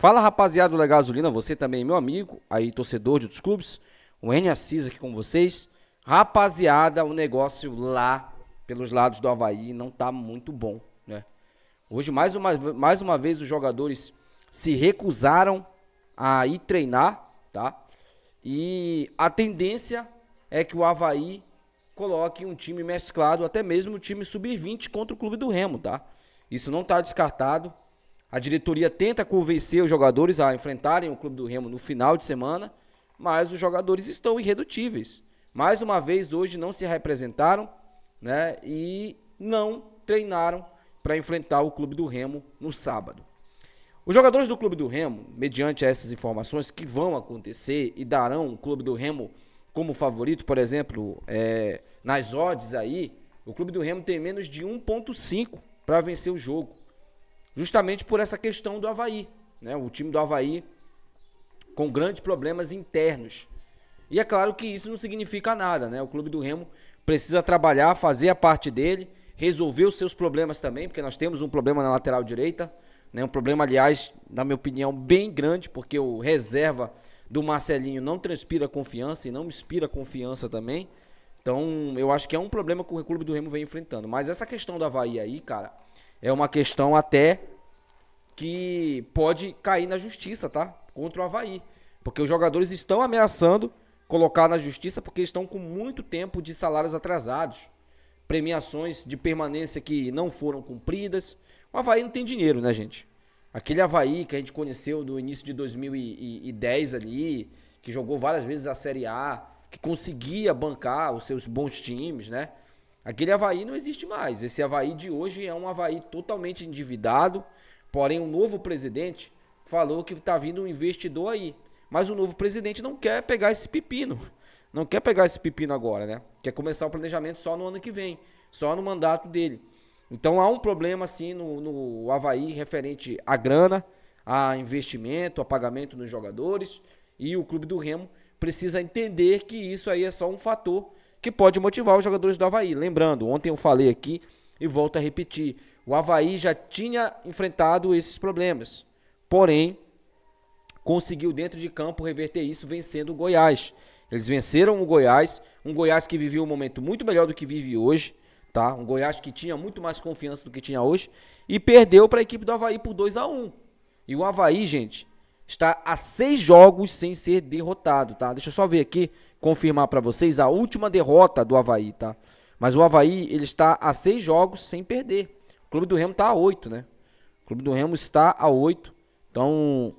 Fala, rapaziada do Legal Gasolina, você também, meu amigo, aí torcedor de outros clubes, o N Assis aqui com vocês. Rapaziada, o negócio lá pelos lados do Avaí não tá muito bom, né? Hoje, mais uma vez, os jogadores se recusaram a ir treinar, tá? E a tendência é que o Avaí coloque um time mesclado, até mesmo o time sub-20 contra o Clube do Remo, tá? Isso não está descartado. A diretoria tenta convencer os jogadores a enfrentarem o Clube do Remo no final de semana, mas os jogadores estão irredutíveis. Mais uma vez, hoje não se representaram, né? E não treinaram para enfrentar o Clube do Remo no sábado. Os jogadores do Clube do Remo, mediante essas informações que vão acontecer e darão o Clube do Remo como favorito, por exemplo, nas odds aí, o Clube do Remo tem menos de 1,5 para vencer o jogo. Justamente por essa questão do Avaí, né? O time do Avaí com grandes problemas internos. E é claro que isso não significa nada, né? O Clube do Remo precisa trabalhar, fazer a parte dele, resolver os seus problemas também, porque nós temos um problema na lateral direita, né? Um problema, aliás, na minha opinião, bem grande, porque o reserva do Marcelinho não transpira confiança e não inspira confiança também. Então, eu acho que é um problema que o Clube do Remo vem enfrentando. Mas essa questão do Avaí aí, cara, é uma questão até que pode cair na justiça, tá? Contra o Avaí. Porque os jogadores estão ameaçando colocar na justiça porque estão com muito tempo de salários atrasados. Premiações de permanência que não foram cumpridas. O Avaí não tem dinheiro, né, gente? Aquele Avaí que a gente conheceu no início de 2010 ali, que jogou várias vezes a Série A, que conseguia bancar os seus bons times, né? Aquele Avaí não existe mais. Esse Avaí de hoje é um Avaí totalmente endividado. Porém, o novo presidente falou que está vindo um investidor aí. Mas o novo presidente não quer pegar esse pepino. Não quer pegar esse pepino agora, né? Quer começar o planejamento só no ano que vem. Só no mandato dele. Então há um problema assim no Avaí referente à grana, a investimento, a pagamento nos jogadores. E o Clube do Remo precisa entender que isso aí é só um fator que pode motivar os jogadores do Avaí. Lembrando, ontem eu falei aqui e volto a repetir, o Avaí já tinha enfrentado esses problemas, porém, conseguiu dentro de campo reverter isso vencendo o Goiás. Eles venceram o Goiás, um Goiás que vivia um momento muito melhor do que vive hoje, tá? Um Goiás que tinha muito mais confiança do que tinha hoje, e perdeu para a equipe do Avaí por 2-1. E o Avaí, gente, está a 6 jogos sem ser derrotado, tá? Deixa eu só ver aqui, confirmar para vocês a última derrota do Avaí, tá? Mas o Avaí, ele está a 6 jogos sem perder. O Clube do Remo está a 8, né? O Clube do Remo está a 8. Então,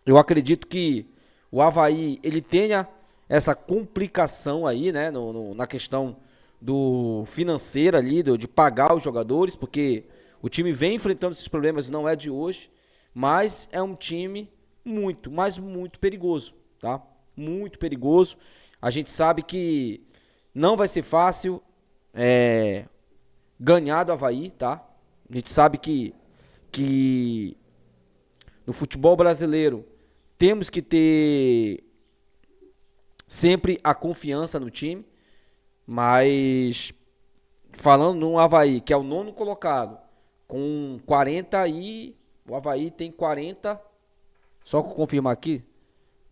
eu acredito que o Avaí, ele tenha essa complicação aí, né? Na questão do financeiro ali, de pagar os jogadores, porque o time vem enfrentando esses problemas, não é de hoje, mas é um time muito, mas muito perigoso, tá? Muito perigoso. A gente sabe que não vai ser fácil ganhar do Avaí, tá? A gente sabe que no futebol brasileiro temos que ter sempre a confiança no time, mas falando no Avaí, que é o nono colocado, com 40 e o Avaí tem 40, só confirmar aqui,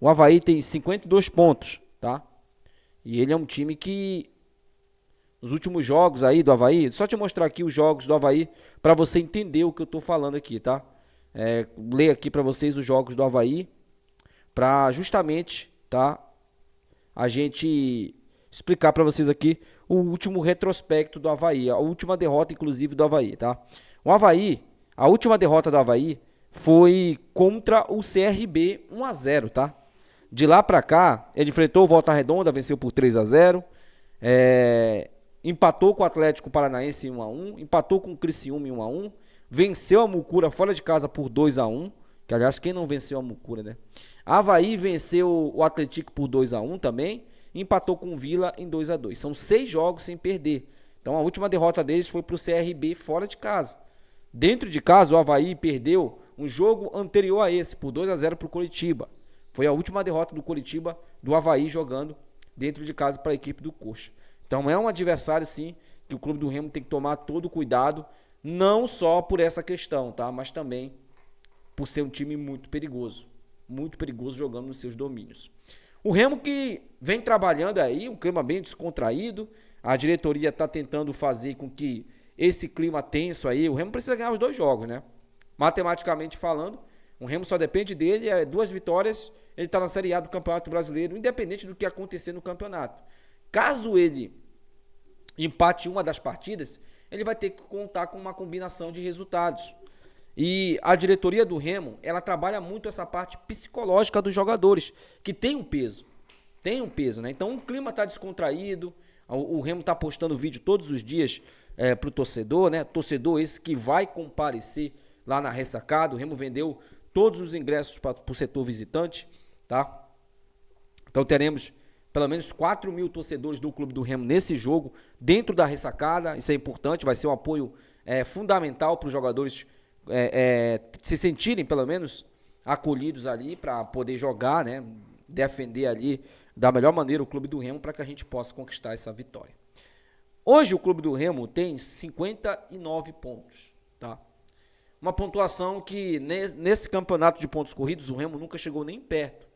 o Avaí tem 52 pontos, tá? E ele é um time que nos últimos jogos aí do Avaí, só te mostrar aqui os jogos do Avaí para você entender o que eu tô falando aqui, tá? Ler aqui para vocês os jogos do Avaí para justamente, tá? A gente explicar para vocês aqui o último retrospecto do Avaí, a última derrota inclusive do Avaí, tá? O Avaí, a última derrota do Avaí foi contra o CRB 1-0, tá? De lá para cá, ele enfrentou o Volta Redonda, venceu por 3-0. Empatou com o Atlético Paranaense em 1-1, empatou com o Criciúma em 1-1, venceu a Mucura fora de casa por 2-1, que aliás, quem não venceu a Mucura, né? Avaí venceu o Atlético por 2-1 também, empatou com o Vila em 2-2. São 6 jogos sem perder. Então a última derrota deles foi para o CRB fora de casa. Dentro de casa, o Avaí perdeu um jogo anterior a esse, por 2-0 para o Coritiba. Foi a última derrota do Coritiba, do Avaí jogando dentro de casa para a equipe do Coxa. Então é um adversário, sim, que o Clube do Remo tem que tomar todo o cuidado, não só por essa questão, tá? Mas também por ser um time muito perigoso jogando nos seus domínios. O Remo que vem trabalhando aí, um clima bem descontraído, a diretoria está tentando fazer com que esse clima tenso aí, o Remo precisa ganhar os 2 jogos, né? Matematicamente falando, o Remo só depende dele, 2 vitórias, ele está na Série A do Campeonato Brasileiro, independente do que acontecer no campeonato. Caso ele empate uma das partidas, ele vai ter que contar com uma combinação de resultados. E a diretoria do Remo, ela trabalha muito essa parte psicológica dos jogadores, que tem um peso, né? Então o clima está descontraído, o Remo está postando vídeo todos os dias para o torcedor, né? Torcedor esse que vai comparecer lá na ressacada. O Remo vendeu todos os ingressos para o setor visitante, tá? Então teremos pelo menos 4 mil torcedores do Clube do Remo nesse jogo, dentro da ressacada. Isso é importante, vai ser um apoio fundamental para os jogadores se sentirem pelo menos acolhidos ali para poder jogar, né? Defender ali da melhor maneira o Clube do Remo para que a gente possa conquistar essa vitória. Hoje o Clube do Remo tem 59 pontos, tá? Uma pontuação que nesse campeonato de pontos corridos o Remo nunca chegou nem perto.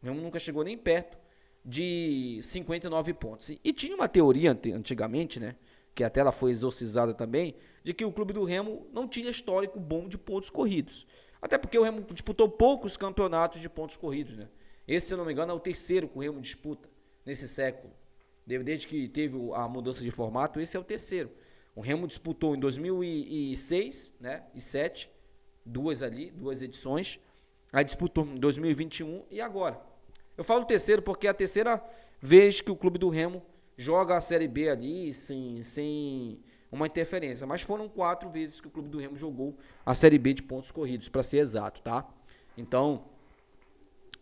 O Remo nunca chegou nem perto de 59 pontos. E tinha uma teoria antigamente, né, que até ela foi exorcizada também, de que o Clube do Remo não tinha histórico bom de pontos corridos. Até porque o Remo disputou poucos campeonatos de pontos corridos, né? Esse, se eu não me engano, é o 3º que o Remo disputa nesse século. Desde que teve a mudança de formato, esse é o 3º. O Remo disputou em 2006, né, e 2007, duas edições. Aí disputou em 2021 e agora. Eu falo 3º porque é a 3ª vez que o Clube do Remo joga a Série B ali sem uma interferência. Mas foram 4 vezes que o Clube do Remo jogou a Série B de pontos corridos, para ser exato, tá? Então,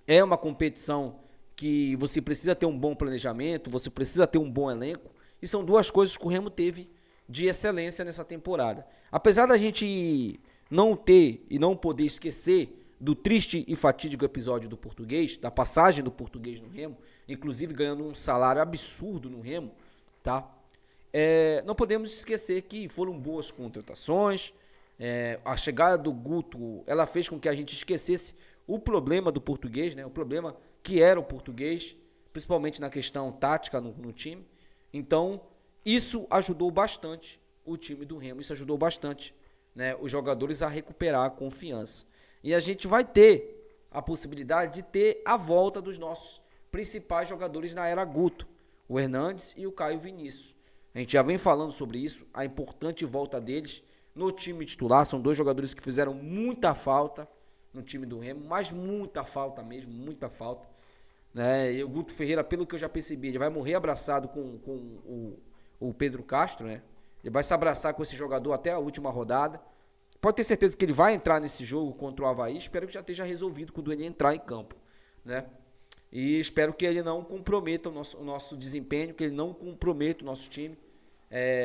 é uma competição que você precisa ter um bom planejamento, você precisa ter um bom elenco, e são 2 coisas que o Remo teve de excelência nessa temporada. Apesar da gente não ter e não poder esquecer do triste e fatídico episódio do Português, da passagem do Português no Remo, inclusive ganhando um salário absurdo no Remo, tá? Não podemos esquecer que foram boas contratações, a chegada do Guto, ela fez com que a gente esquecesse o problema do Português, né? O problema que era o Português, principalmente na questão tática no time. Então, isso ajudou bastante o time do Remo, isso ajudou bastante, né, os jogadores a recuperar a confiança. E a gente vai ter a possibilidade de ter a volta dos nossos principais jogadores na era Guto, o Hernandes e o Caio Vinícius. A gente já vem falando sobre isso, a importante volta deles no time titular. São 2 jogadores que fizeram muita falta no time do Remo, mas muita falta mesmo, muita falta. Né? E o Guto Ferreira, pelo que eu já percebi, ele vai morrer abraçado com o Pedro Castro, né? Ele vai se abraçar com esse jogador até a última rodada. Pode ter certeza que ele vai entrar nesse jogo contra o Avaí. Espero que já esteja resolvido quando ele entrar em campo, né? E espero que ele não comprometa o nosso desempenho, que ele não comprometa o nosso time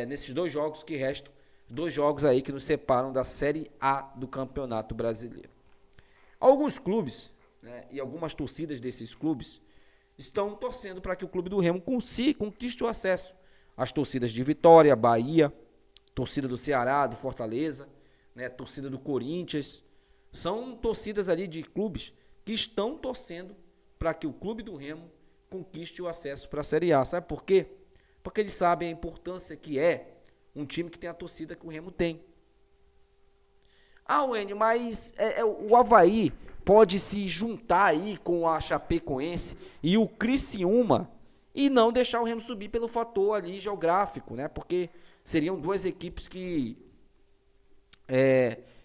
nesses 2 jogos que restam. 2 jogos aí que nos separam da Série A do Campeonato Brasileiro. Alguns clubes, né, e algumas torcidas desses clubes estão torcendo para que o Clube do Remo conquiste o acesso. As torcidas de Vitória, Bahia, torcida do Ceará, do Fortaleza, né, torcida do Corinthians, são torcidas ali de clubes que estão torcendo para que o Clube do Remo conquiste o acesso para a Série A. Sabe por quê? Porque eles sabem a importância que é um time que tem a torcida que o Remo tem. Ah, Wênio, mas o Avaí pode se juntar aí com a Chapecoense e o Criciúma e não deixar o Remo subir pelo fator ali geográfico, né? Porque seriam 2 equipes que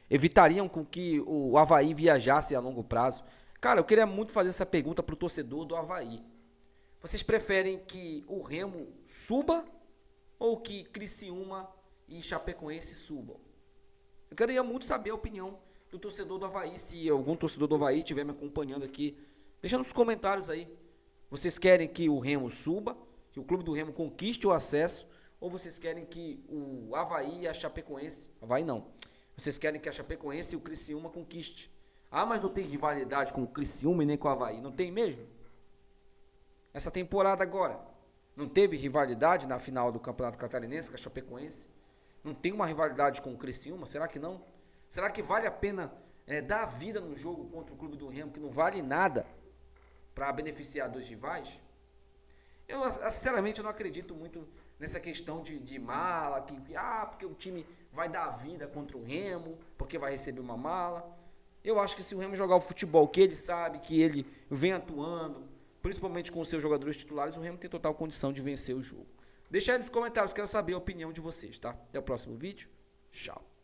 evitariam com que o Avaí viajasse a longo prazo. Cara, eu queria muito fazer essa pergunta para o torcedor do Avaí. Vocês preferem que o Remo suba ou que Criciúma e Chapecoense subam? Eu queria muito saber a opinião do torcedor do Avaí. Se algum torcedor do Avaí estiver me acompanhando aqui, deixa nos comentários aí. Vocês querem que o Remo suba, que o Clube do Remo conquiste o acesso, ou vocês querem que o Avaí e a Chapecoense... Avaí não. Vocês querem que a Chapecoense e o Criciúma conquiste. Ah, mas não tem rivalidade com o Criciúma e nem com o Avaí. Não tem mesmo? Essa temporada agora, não teve rivalidade na final do Campeonato Catarinense com a Chapecoense? Não tem uma rivalidade com o Criciúma? Será que não? Será que vale a pena dar a vida no jogo contra o clube do Remo, que não vale nada, para beneficiar dois rivais, eu sinceramente não acredito muito nessa questão de mala, porque o time vai dar a vida contra o Remo, porque vai receber uma mala. Eu acho que se o Remo jogar o futebol que ele sabe, que ele vem atuando, principalmente com os seus jogadores titulares, o Remo tem total condição de vencer o jogo. Deixa aí nos comentários, quero saber a opinião de vocês, tá? Até o próximo vídeo. Tchau.